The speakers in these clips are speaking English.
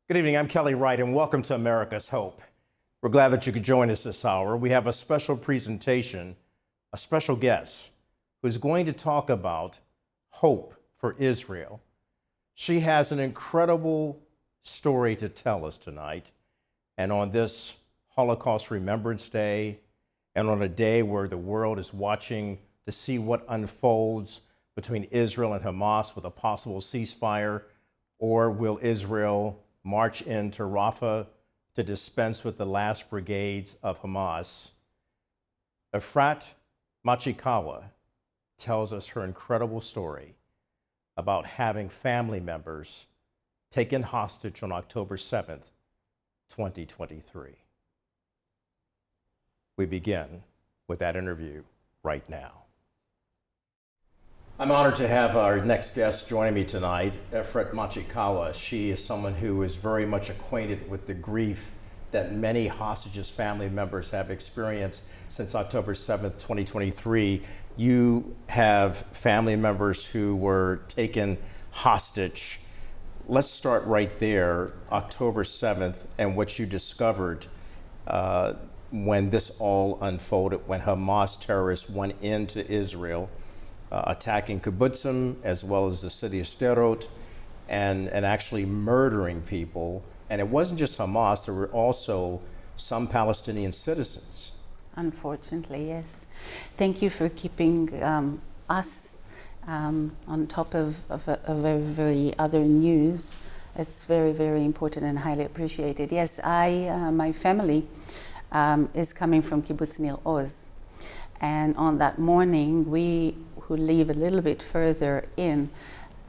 Good evening, I'm Kelly Wright, and welcome to America's Hope. We're glad that you could join us this hour. We have a special presentation, a special guest, who's going to talk about hope for Israel. She has an incredible story to tell us tonight, and on this Holocaust Remembrance Day, and on a day where the world is watching to see what unfolds between Israel and Hamas with a possible ceasefire, or will Israel march into Rafah to dispense with the last brigades of Hamas? Efrat Machikawa tells us her incredible story about having family members taken hostage on October 7th, 2023. We begin with that interview right now. I'm honored to have our next guest joining me tonight, Efrat Machikawa. She is someone who is very much acquainted with the grief that many hostages' family members have experienced since October 7th, 2023. You have family members who were taken hostage. Let's start right there, October 7th, and what you discovered when this all unfolded, when Hamas terrorists went into Israel, attacking kibbutzim as well as the city of Sderot, and actually murdering people. And it wasn't just Hamas, there were also some Palestinian citizens. Unfortunately, yes. Thank you for keeping us on top of very other news. It's very, very important and highly appreciated. Yes, my family is coming from kibbutz Nir Oz. And on that morning, we who live a little bit further in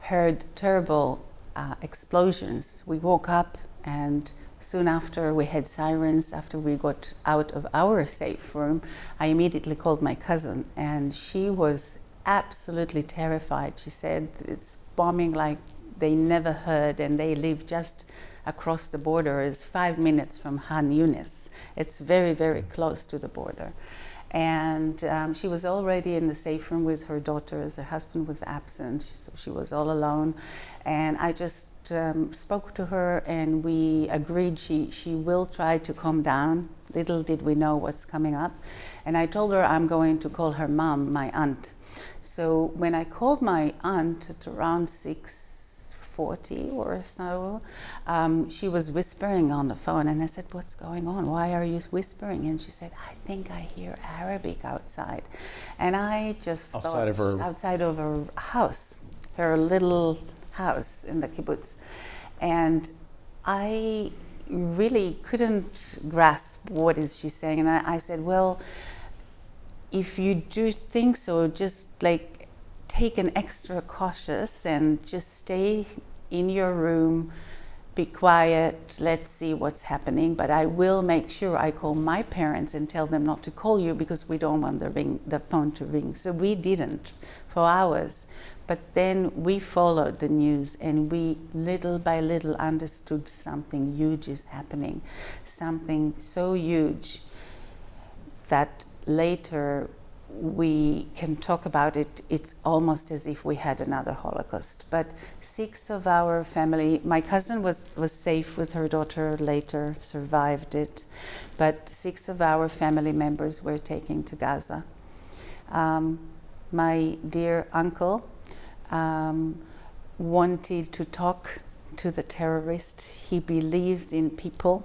heard terrible explosions. We woke up, and soon after we had sirens. After we got out of our safe room, I immediately called my cousin, and she was absolutely terrified. She said it's bombing like they never heard, and they live just across the border. It's 5 minutes from Han Yunis. It's very, very close to the border. And she was already in the safe room with her daughters. Her husband was absent, so she was all alone. And I just spoke to her, and we agreed she will try to calm down. Little did we know what's coming up. And I told her I'm going to call her mom, my aunt. So when I called my aunt at around 6:40 or so, she was whispering on the phone, and I said, "What's going on? Why are you whispering?" And she said, "I think I hear Arabic outside." And I just outside of her house, her little house in the kibbutz. And I really couldn't grasp what is she saying. And I said, "Well, if you do think so, just like take an extra cautious and just stay in your room, be quiet, let's see what's happening. But I will make sure I call my parents and tell them not to call you because we don't want the phone to ring." So we didn't for hours. But then we followed the news, and we little by little understood something huge is happening. Something so huge that later we can talk about it. It's almost as if we had another Holocaust. But 6 of our family, my cousin was safe with her daughter, later survived it, but 6 of our family members were taken to Gaza. My dear uncle wanted to talk to the terrorist. He believes in people,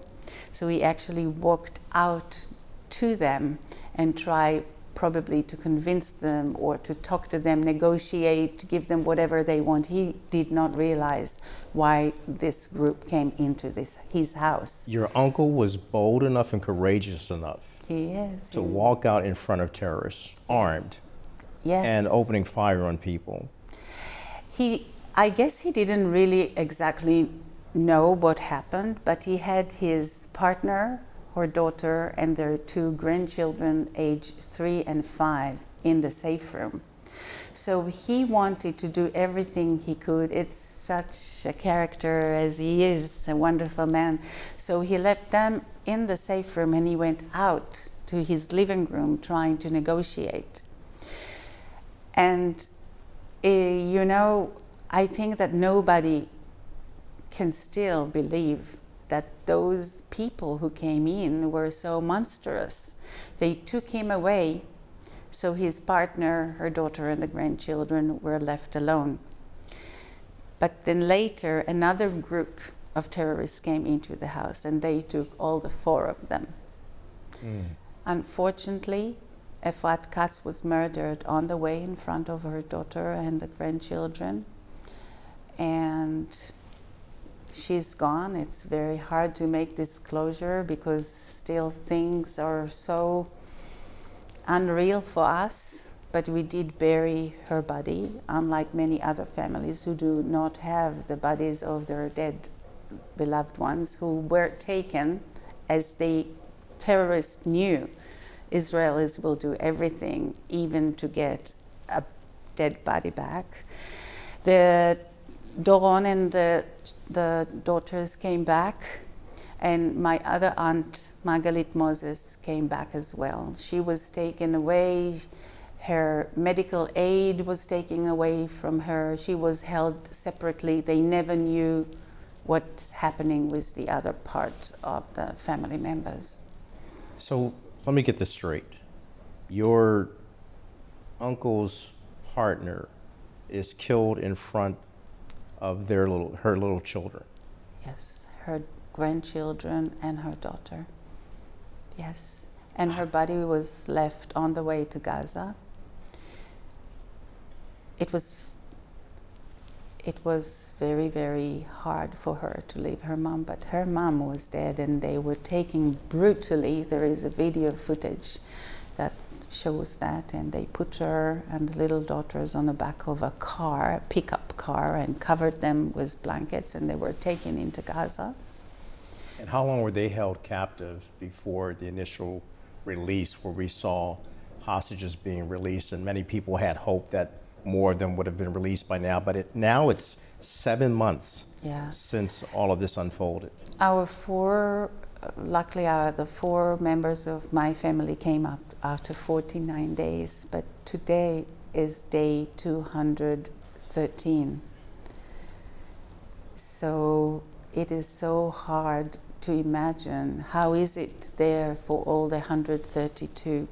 so he actually walked out to them and tried probably to convince them or to talk to them, negotiate, give them whatever they want. He did not realize why this group came into his house. Your uncle was bold enough and courageous enough to walk out in front of terrorists, armed, and opening fire on people. I guess he didn't really exactly know what happened, but he had his partner, her daughter, and their 2 grandchildren, aged 3 and 5, in the safe room. So he wanted to do everything he could. It's such a character as he is, a wonderful man. So he left them in the safe room, and he went out to his living room trying to negotiate. And I think that nobody can still believe that those people who came in were so monstrous. They took him away, so his partner, her daughter, and the grandchildren were left alone. But then later, another group of terrorists came into the house, and they took all the 4 of them. Unfortunately, Efrat Katz was murdered on the way in front of her daughter and the grandchildren. And she's gone. It's very hard to make this closure because still things are so unreal for us. But we did bury her body, unlike many other families who do not have the bodies of their dead beloved ones who were taken, as the terrorists knew Israelis will do everything, even to get a dead body back. The Doron and the daughters came back, and my other aunt, Margalit Moses, came back as well. She was taken away. Her medical aid was taken away from her. She was held separately. They never knew what's happening with the other part of the family members. So let me get this straight. Your uncle's partner is killed in front of her little children. Yes, her grandchildren and her daughter. Yes, and her body was left on the way to Gaza. It was very, very hard for her to leave her mom, but her mom was dead and they were taking brutally. There is a video footage that shows that, and they put her and the little daughters on the back of a car, a pickup car, and covered them with blankets, and they were taken into Gaza. And how long were they held captive before the initial release, where we saw hostages being released, and many people had hope that more of them would have been released by now, but now it's 7 months since all of this unfolded. Luckily, the 4 members of my family came up after 49 days, but today is day 213. So it is so hard to imagine how is it there for all the 132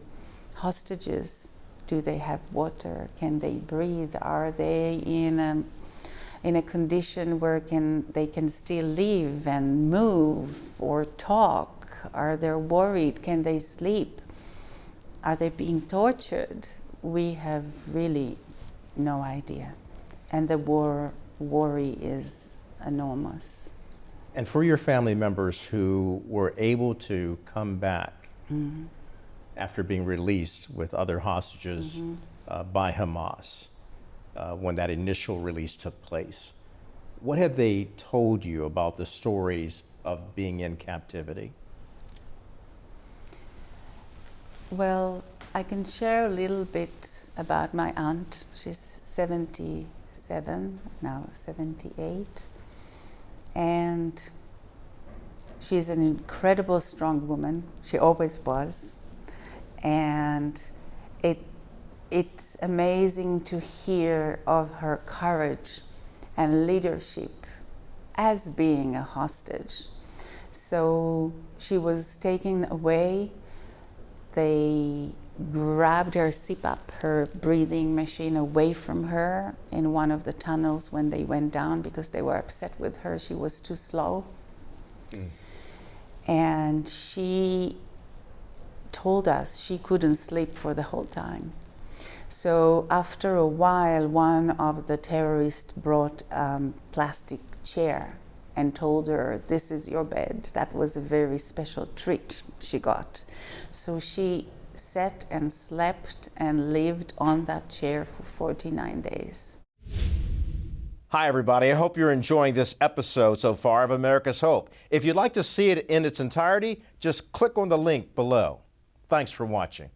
hostages. Do they have water? Can they breathe? Are they in a condition where they can still live and move or talk? Are they worried? Can they sleep? Are they being tortured? We have really no idea. And the worry is enormous. And for your family members who were able to come back after being released with other hostages by Hamas, when that initial release took place, what have they told you about the stories of being in captivity? Well, I can share a little bit about my aunt. She's 77, now 78. And she's an incredible strong woman. She always was. And it's amazing to hear of her courage and leadership as being a hostage. So she was taken away. They grabbed her CPAP, her breathing machine, away from her in one of the tunnels when they went down because they were upset with her. She was too slow. And she told us she couldn't sleep for the whole time. So after a while, one of the terrorists brought a plastic chair and told her, "This is your bed." That was a very special treat she got. So she sat and slept and lived on that chair for 49 days. Hi, everybody. I hope you're enjoying this episode so far of America's Hope. If you'd like to see it in its entirety, just click on the link below. Thanks for watching.